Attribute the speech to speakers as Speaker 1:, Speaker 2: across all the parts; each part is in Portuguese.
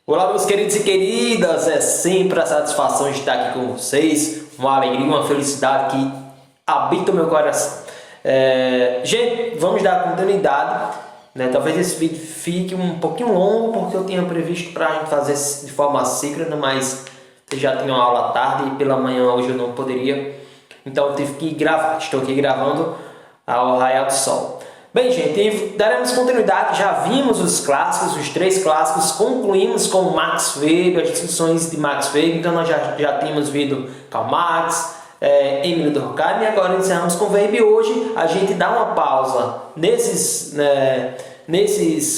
Speaker 1: Olá, meus queridos e queridas, é sempre a satisfação de estar aqui com vocês, uma alegria, uma felicidade que habita o meu coração. Gente, vamos dar continuidade, né? Talvez esse vídeo fique um pouquinho longo, porque eu tinha previsto para a gente fazer de forma síncrona, mas vocês já tinham aula à tarde e pela manhã hoje eu não poderia, então eu tive que gravar. Estou aqui gravando ao raiar do sol. Bem, gente, daremos continuidade. Já vimos os clássicos, os 3 clássicos, concluímos com Max Weber, as discussões de Max Weber. Então nós já tínhamos visto Karl Marx, Emile Durkheim, e agora encerramos com Weber. E hoje a gente dá uma pausa nesses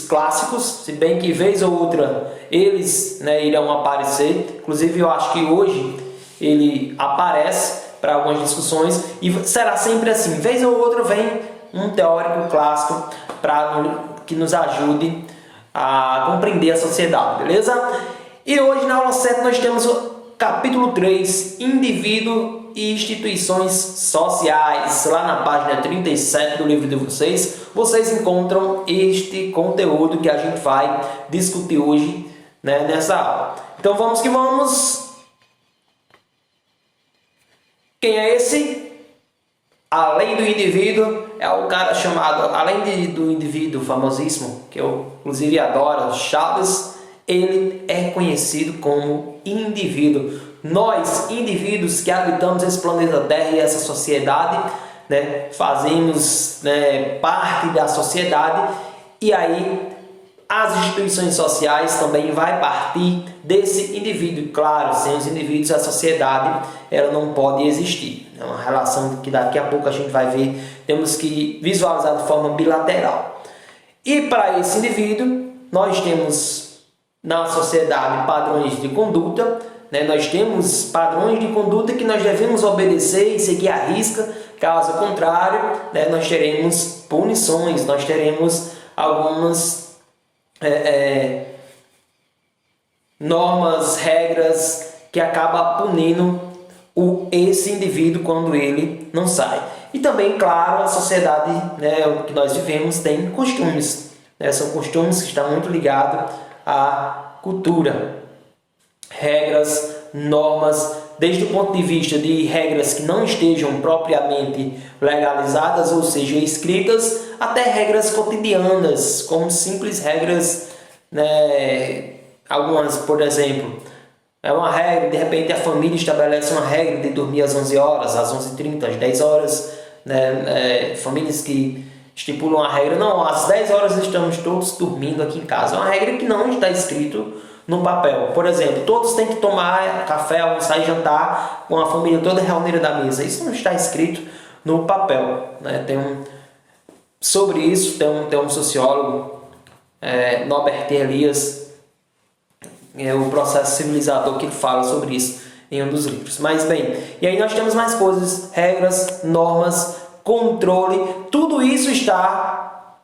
Speaker 1: clássicos, se bem que vez ou outra eles irão aparecer. Inclusive eu acho que hoje ele aparece para algumas discussões e será sempre assim, vez ou outra vem um teórico clássico que nos ajude a compreender a sociedade, beleza? E hoje na aula 7 nós temos o capítulo 3, Indivíduo e Instituições Sociais. Lá na página 37 do livro de vocês encontram este conteúdo que a gente vai discutir hoje, nessa aula. Então vamos que vamos! Quem é esse? Além do indivíduo, é o cara chamado, do indivíduo famosíssimo, que eu inclusive adoro, Chaves, ele é conhecido como indivíduo. Nós, indivíduos que habitamos esse planeta Terra e essa sociedade, fazemos parte da sociedade, e aí as instituições sociais também vai partir desse indivíduo. Claro, sem os indivíduos a sociedade ela não pode existir. É uma relação que daqui a pouco a gente vai ver, temos que visualizar de forma bilateral. E para esse indivíduo, nós temos na sociedade padrões de conduta, nós temos padrões de conduta que nós devemos obedecer e seguir à risca. Caso contrário, nós teremos punições, nós teremos algumas normas, regras que acabam punindo esse indivíduo quando ele não sai. E também, claro, a sociedade que nós vivemos tem costumes. São costumes que estão muito ligados à cultura. Regras, normas, desde o ponto de vista de regras que não estejam propriamente legalizadas, ou seja, escritas, até regras cotidianas, como simples regras, algumas, por exemplo, é uma regra, de repente a família estabelece uma regra de dormir às 11 horas, às 11h30, às 10 horas, famílias que estipulam a regra, não, às 10 horas estamos todos dormindo aqui em casa. É uma regra que não está escrito no papel. Por exemplo, todos têm que tomar café, almoçar e jantar com a família toda reunida da mesa. Isso não está escrito no papel. Sobre isso tem um sociólogo, Norbert Elias, o processo civilizador, que ele fala sobre isso em um dos livros. Mas bem, e aí nós temos mais coisas, regras, normas, controle, tudo isso está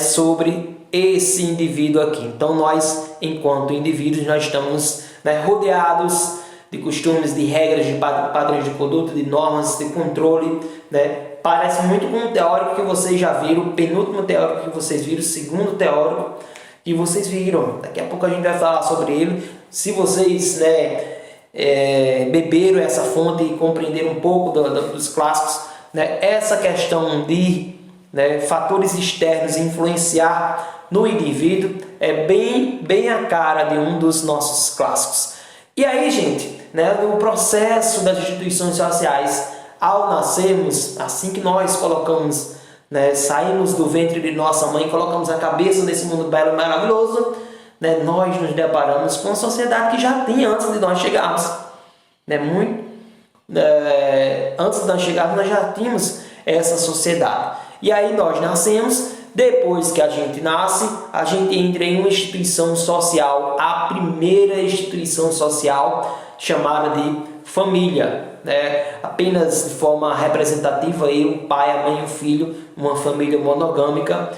Speaker 1: sobre esse indivíduo aqui. Então nós, enquanto indivíduos, nós estamos rodeados de costumes, de regras, de padrões de conduta, de normas, de controle. Parece muito com um teórico que vocês já viram, o penúltimo teórico que vocês viram, o segundo teórico que vocês viram. Daqui a pouco a gente vai falar sobre ele. Se vocês beberam essa fonte e compreenderam um pouco dos clássicos, essa questão de fatores externos influenciar no indivíduo é bem a cara de um dos nossos clássicos. E aí, gente, no processo das instituições sociais, ao nascermos, assim que nós colocamos, saímos do ventre de nossa mãe, colocamos a cabeça nesse mundo belo e maravilhoso, nós nos deparamos com uma sociedade que já tinha antes de nós chegarmos. Antes de nós chegarmos, nós já tínhamos essa sociedade. E aí nós nascemos. Depois que a gente nasce, a gente entra em uma instituição social, a primeira instituição social chamada de família. Apenas de forma representativa, eu, o pai, a mãe e o filho, uma família monogâmica,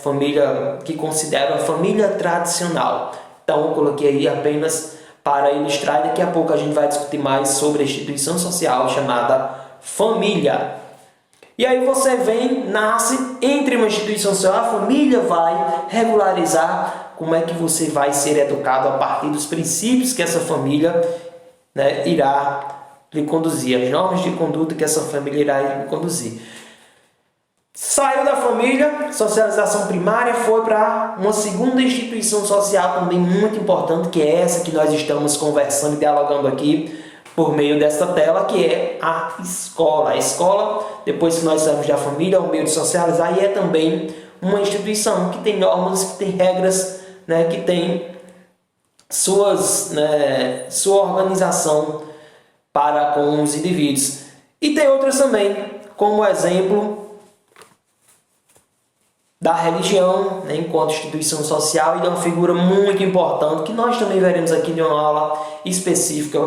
Speaker 1: família que considera uma família tradicional. Então eu coloquei aí apenas para ilustrar, e daqui a pouco a gente vai discutir mais sobre a instituição social chamada família. E aí você nasce, entra em uma instituição social, a família vai regularizar como é que você vai ser educado a partir dos princípios que essa família, né, irá lhe conduzir, as normas de conduta que essa família irá lhe conduzir. Saiu da família, socialização primária, foi para uma segunda instituição social também muito importante, que é essa que nós estamos conversando e dialogando aqui por meio desta tela, que é a escola. A escola, depois que nós saímos da família, é um meio de socializar e é também uma instituição que tem normas, que tem regras, né, que tem sua organização para com os indivíduos. E tem outras também, como exemplo da religião, né, enquanto instituição social, e é uma figura muito importante que nós também veremos aqui em uma aula específica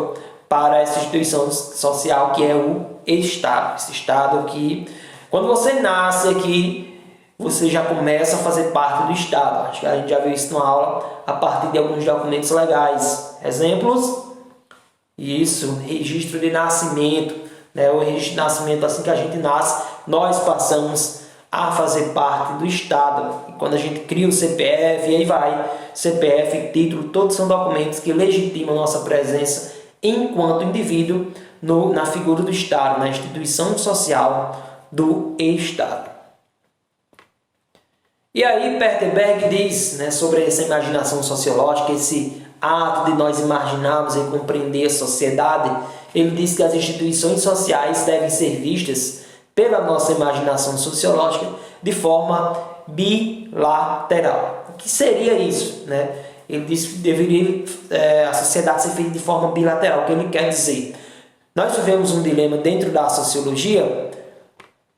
Speaker 1: para essa instituição social, que é o Estado. Esse Estado que, quando você nasce aqui, você já começa a fazer parte do Estado. Acho que a gente já viu isso numa aula a partir de alguns documentos legais. Exemplos? Isso, registro de nascimento, né? O registro de nascimento, assim que a gente nasce, nós passamos a fazer parte do Estado. E quando a gente cria o CPF, e aí vai, CPF, título, todos são documentos que legitimam a nossa presença enquanto indivíduo na figura do Estado, na instituição social do Estado. E aí Pertenberg diz, né, sobre essa imaginação sociológica, esse ato de nós imaginarmos e compreender a sociedade. Ele diz que as instituições sociais devem ser vistas pela nossa imaginação sociológica de forma bilateral. O que seria isso, né? Ele diz que deveria a sociedade ser feita de forma bilateral. O que ele quer dizer? Nós tivemos um dilema dentro da sociologia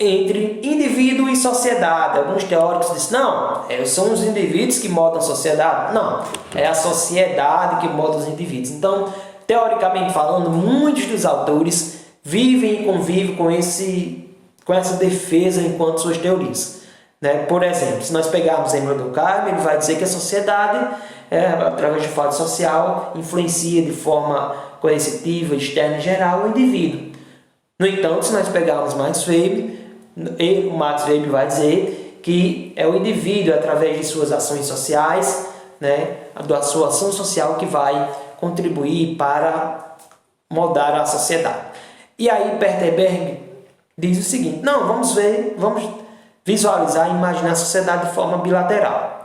Speaker 1: entre indivíduo e sociedade. Alguns teóricos dizem, não, são os indivíduos que moldam a sociedade. Não, é a sociedade que molda os indivíduos. Então, teoricamente falando, muitos dos autores vivem e convivem com essa defesa enquanto suas teorias. Né? Por exemplo, se nós pegarmos Emmanuel Durkheim, ele vai dizer que a sociedade, através de fato social, influencia de forma coercitiva, externa e geral o indivíduo. No entanto, se nós pegarmos Max Weber, o Max Weber vai dizer que é o indivíduo, através de suas ações sociais, né, da sua ação social, que vai contribuir para moldar a sociedade. E aí Pertenberg diz o seguinte, não, vamos visualizar e imaginar a sociedade de forma bilateral.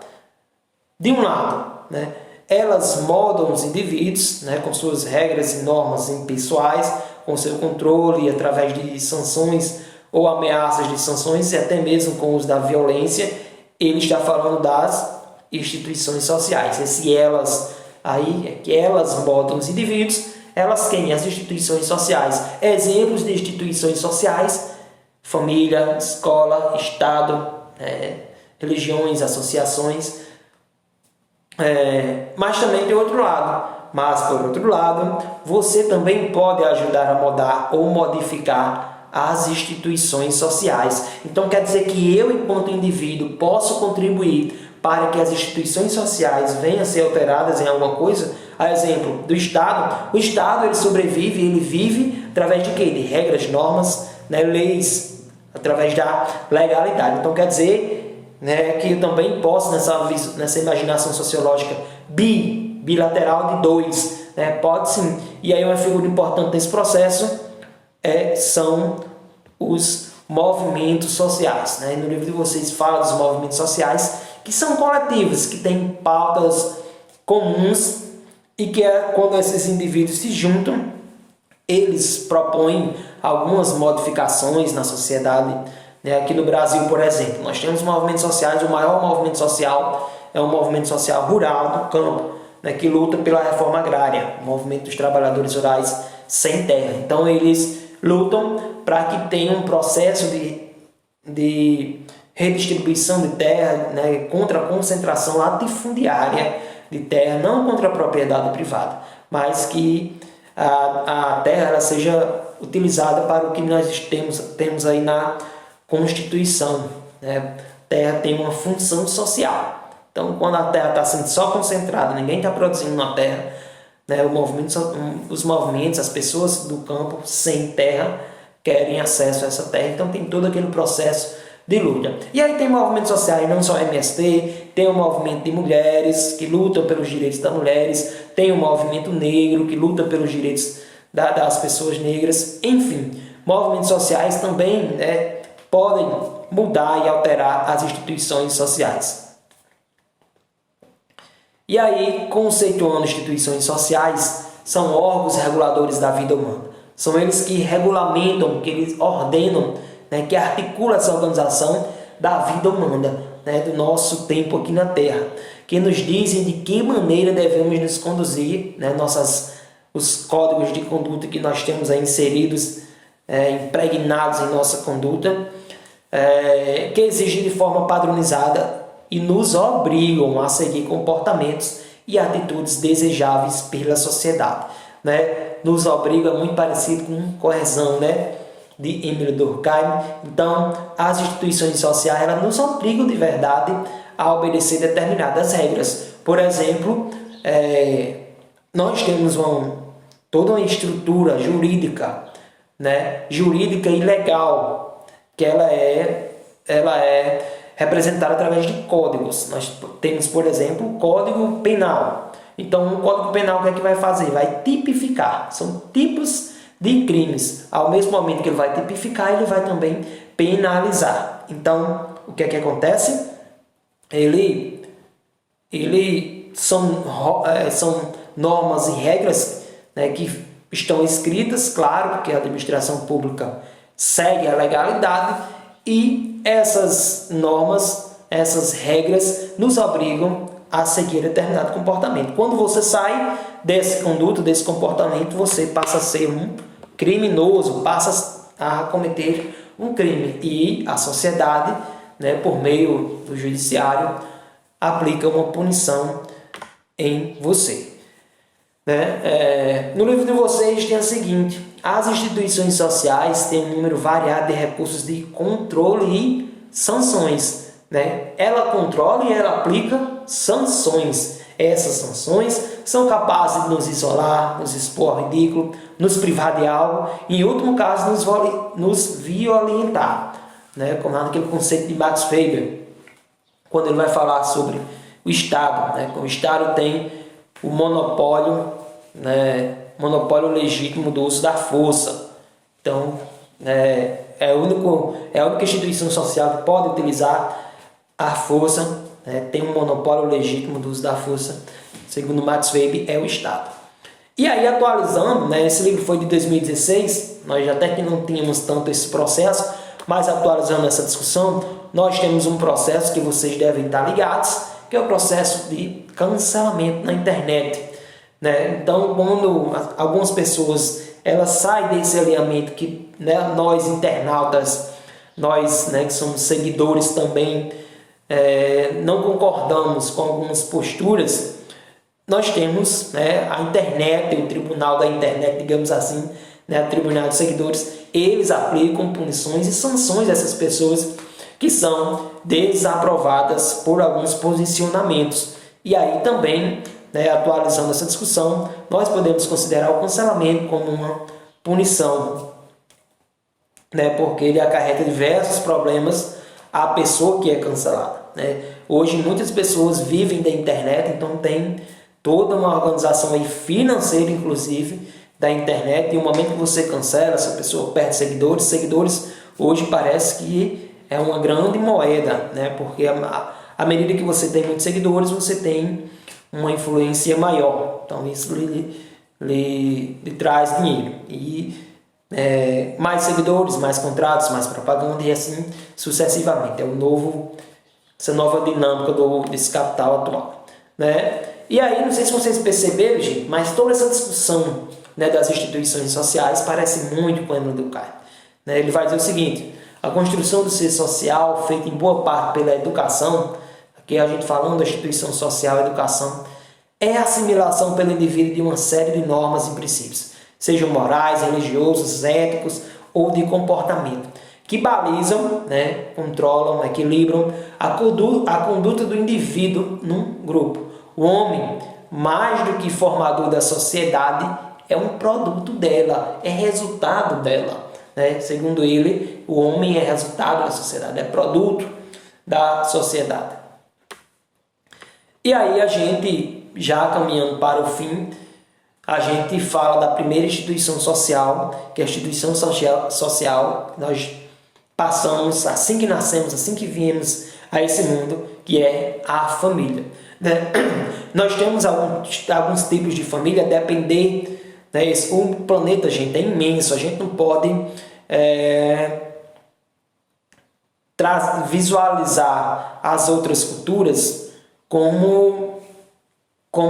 Speaker 1: De um lado, né, elas moldam os indivíduos, né, com suas regras e normas impessoais, com seu controle através de sanções ou ameaças de sanções, e até mesmo com o uso da violência. Ele está falando das instituições sociais. Esse elas aí é que elas moldam os indivíduos. Elas quem? As instituições sociais. Exemplos de instituições sociais: família, escola, Estado, religiões, associações. Mas também tem outro lado. Mas, por outro lado, você também pode ajudar a mudar ou modificar as instituições sociais. Então, quer dizer que eu, enquanto indivíduo, posso contribuir para que as instituições sociais venham a ser alteradas em alguma coisa. A exemplo do Estado. O Estado, ele sobrevive, ele vive através de quê? De regras, normas, né, leis, através da legalidade. Então, quer dizer, né, que eu também posso, nessa imaginação sociológica bilateral de dois, né, pode sim. E aí uma figura importante nesse processo são os movimentos sociais. Né? No livro de vocês fala dos movimentos sociais, que são coletivos, que têm pautas comuns e que quando esses indivíduos se juntam, eles propõem algumas modificações na sociedade. Né? Aqui no Brasil, por exemplo, nós temos movimentos sociais. O maior movimento social é o movimento social rural do campo, né? Que luta pela reforma agrária, o movimento dos trabalhadores rurais sem terra. Então eles lutam para que tenha um processo de redistribuição de terra, né, contra a concentração latifundiária de terra, não contra a propriedade privada, mas que a terra ela seja utilizada para o que nós temos aí na Constituição. Né? Terra tem uma função social. Então, quando a terra está sendo só concentrada, ninguém está produzindo na terra, né? Os movimentos, as pessoas do campo sem terra querem acesso a essa terra. Então, tem todo aquele processo de luta. E aí tem movimentos sociais, não só MST, tem o movimento de mulheres que lutam pelos direitos das mulheres, tem o movimento negro que luta pelos direitos das pessoas negras, enfim, movimentos sociais também, né, podem mudar e alterar as instituições sociais. E aí, conceituando instituições sociais, são órgãos reguladores da vida humana. São eles que regulamentam, que eles ordenam, né, que articulam essa organização da vida humana, né, do nosso tempo aqui na Terra, que nos dizem de que maneira devemos nos conduzir, né, os códigos de conduta que nós temos aí inseridos, impregnados em nossa conduta, que exigem de forma padronizada e nos obrigam a seguir comportamentos e atitudes desejáveis pela sociedade, né? Nos obriga, muito parecido com Coerção, né, de Emile Durkheim. Então, as instituições sociais, elas nos obrigam de verdade a obedecer determinadas regras. Por exemplo, nós temos toda uma estrutura jurídica, né, jurídica e legal, que ela é representada através de códigos. Nós temos, por exemplo, o Código Penal. Então, o Código Penal, o que é que vai fazer? Vai tipificar. São tipos de crimes. Ao mesmo momento que ele vai tipificar, ele vai também penalizar. Então, o que é que acontece? São normas e regras, né, que estão escritas, claro, porque a administração pública segue a legalidade, e essas normas, essas regras nos obrigam a seguir determinado comportamento. Quando você sai desse conduto, desse comportamento, você passa a ser um criminoso, passa a cometer um crime. E a sociedade, né, por meio do judiciário, aplica uma punição em você. No livro de vocês tem o seguinte: as instituições sociais têm um número variado de recursos de controle e sanções, né? Ela controla e ela aplica sanções. Essas sanções são capazes de nos isolar, nos expor ao ridículo, nos privar de algo e, em último caso, nos violentar, né? Como naquele conceito de Max Weber, quando ele vai falar sobre o Estado, né? O Estado tem o monopólio, né? Monopólio legítimo do uso da força. Então, é a única instituição social que pode utilizar a força, né? Tem um monopólio legítimo do uso da força, segundo Max Weber, é o Estado. E aí, atualizando, né? Esse livro foi de 2016, nós até que não tínhamos tanto esse processo, mas atualizando essa discussão, nós temos um processo que vocês devem estar ligados, que é o processo de cancelamento na internet, né? Então, quando algumas pessoas elas saem desse alinhamento que, né, nós internautas, nós, né, que somos seguidores também, não concordamos com algumas posturas, nós temos, né, a internet, o tribunal da internet, digamos assim, né, o tribunal dos seguidores, eles aplicam punições e sanções a essas pessoas que são desaprovadas por alguns posicionamentos. E aí também, né, atualizando essa discussão, nós podemos considerar o cancelamento como uma punição, né, porque ele acarreta diversos problemas à pessoa que é cancelada, né? Hoje muitas pessoas vivem da internet, então tem toda uma organização aí financeira, inclusive, da internet, e no momento que você cancela, essa pessoa perde seguidores. Seguidores hoje parece que é uma grande moeda, né? Porque à medida que você tem muitos seguidores, você tem uma influência maior. Então isso lhe traz dinheiro. E mais seguidores, mais contratos, mais propaganda e assim sucessivamente. Essa nova dinâmica desse capital atual, né? E aí, não sei se vocês perceberam, gente, mas toda essa discussão, né, das instituições sociais parece muito com Emile Durkheim, né? Ele vai dizer o seguinte: a construção do ser social, feita em boa parte pela educação, aqui a gente falando da instituição social, a educação, é a assimilação pelo indivíduo de uma série de normas e princípios, sejam morais, religiosos, éticos ou de comportamento, que balizam, né, controlam, equilibram a conduta do indivíduo num grupo. O homem, mais do que formador da sociedade, é um produto dela, é resultado dela, né? Segundo ele, o homem é resultado da sociedade, é produto da sociedade. E aí a gente, já caminhando para o fim, a gente fala da primeira instituição social, que é a instituição social que nós passamos assim que nascemos, assim que viemos a esse mundo, que é a família. Né? Nós temos alguns tipos de família, depender, né? O planeta, gente, é imenso, a gente não pode visualizar as outras culturas como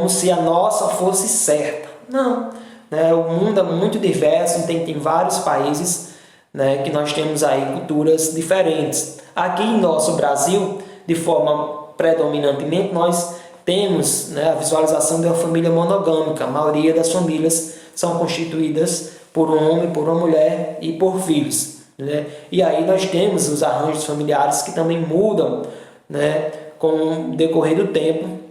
Speaker 1: se a nossa fosse certa. Não, né? O mundo é muito diverso, tem vários países, né, que nós temos aí culturas diferentes. Aqui em nosso Brasil, de forma predominantemente, nós temos, né, a visualização de uma família monogâmica. A maioria das famílias são constituídas por um homem, por uma mulher e por filhos. Né? E aí nós temos os arranjos familiares que também mudam, né, com o decorrer do tempo.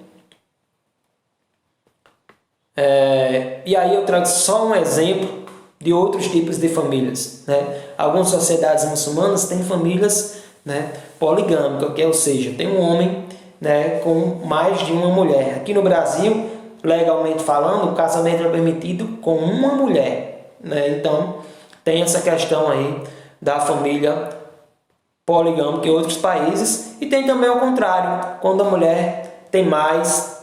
Speaker 1: E aí eu trago só um exemplo de outros tipos de famílias. Né? Algumas sociedades muçulmanas têm famílias, né, poligâmicas, ou seja, tem um homem, né, com mais de uma mulher. Aqui no Brasil, legalmente falando, o casamento é permitido com uma mulher. Né? Então, tem essa questão aí da família poligâmica em outros países. E tem também o contrário, quando a mulher tem mais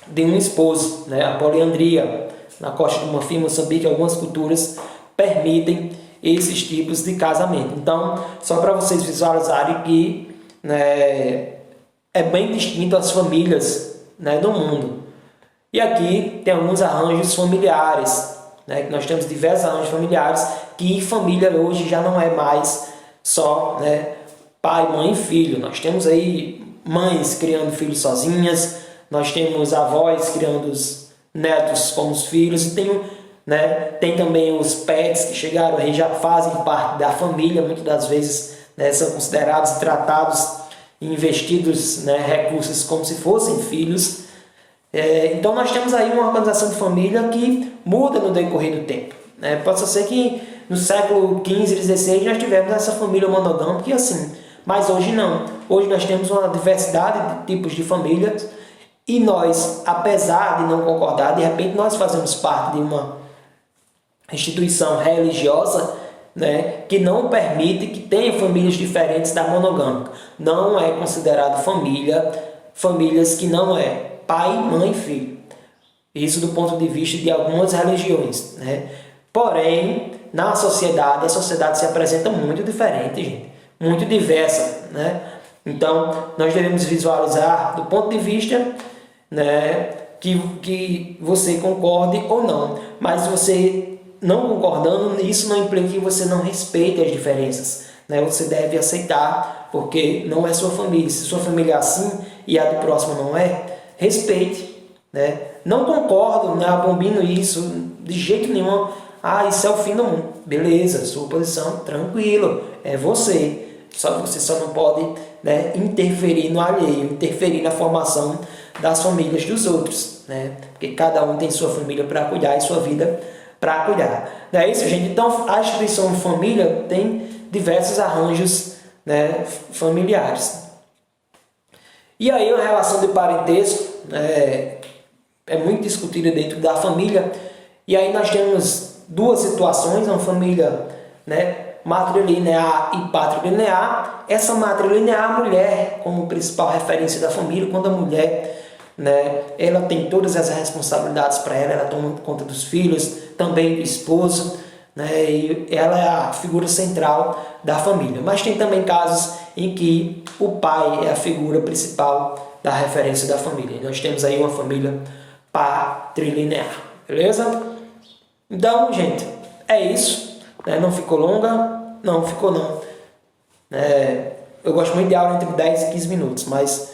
Speaker 1: de um esposo, né? A poliandria. Na Costa do Marfim, Moçambique, algumas culturas permitem esses tipos de casamento. Então, só para vocês visualizarem que, né, é bem distinto as famílias, né, do mundo. E aqui tem alguns arranjos familiares, né, que nós temos diversos arranjos familiares, que família hoje já não é mais só, né, pai, mãe e filho. Nós temos aí mães criando filhos sozinhas, nós temos avós criando os netos como os filhos, e tem também os pets que chegaram aí, já fazem parte da família, muitas das vezes, né, são considerados, tratados e investidos, né, recursos como se fossem filhos. Então nós temos aí uma organização de família que muda no decorrer do tempo. Né? Pode ser que no século XV, XVI nós tivemos essa família monogâmica e assim, mas hoje não. Hoje nós temos uma diversidade de tipos de famílias. E nós, apesar de não concordar, de repente nós fazemos parte de uma instituição religiosa, né, que não permite que tenha famílias diferentes da monogâmica. Não é considerado famílias que não é pai, mãe e filho. Isso do ponto de vista de algumas religiões. Né? Porém, na sociedade, a sociedade se apresenta muito diferente, gente, muito diversa. Né? Então, nós devemos visualizar do ponto de vista, né, que você concorde ou não, mas você não concordando, isso não implica que você não respeite as diferenças. Né? Você deve aceitar, porque não é sua família. Se sua família é assim e a do próximo não é, respeite. Né? Não concordo, né, abombino isso de jeito nenhum. Isso é o fim do mundo. Beleza, sua posição, tranquilo, é você. Você só não pode, né, interferir no alheio, interferir na formação das famílias dos outros, né? Porque cada um tem sua família para cuidar e sua vida para cuidar. Não é isso, gente? Então, a instituição família tem diversos arranjos, né, familiares. E aí, a relação de parentesco é muito discutida dentro da família. E aí nós temos duas situações, uma família, né, matrilinear e patrilinear. Essa matrilinear, a mulher como principal referência da família, quando a mulher, né, ela tem todas as responsabilidades para ela toma conta dos filhos, também do esposo, né, e ela é a figura central da família. Mas tem também casos em que o pai é a figura principal da referência da família. Nós temos aí uma família patrilinear, beleza? Então, gente, é isso. Não ficou longa? Não, ficou não. Eu gosto muito de aula entre 10 e 15 minutos, mas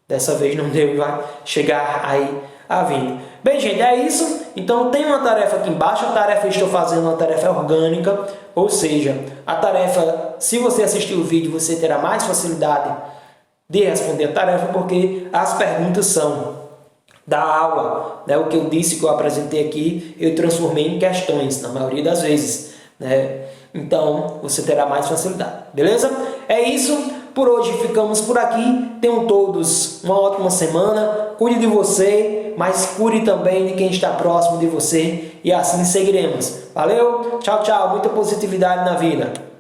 Speaker 1: dessa vez não deu e vai chegar aí a 20. Bem, gente, é isso. Então tem uma tarefa aqui embaixo. A tarefa que estou fazendo é uma tarefa orgânica, ou seja, a tarefa, se você assistir o vídeo, você terá mais facilidade de responder a tarefa, porque as perguntas são da aula, né? O que eu disse, que eu apresentei aqui, eu transformei em questões, na maioria das vezes, né? Então, você terá mais facilidade, beleza? É isso, Por hoje ficamos por aqui. Tenham todos uma ótima semana. Cuide de você, mas cuide também de quem está próximo de você. E assim seguiremos. Valeu? Tchau, tchau. Muita positividade na vida.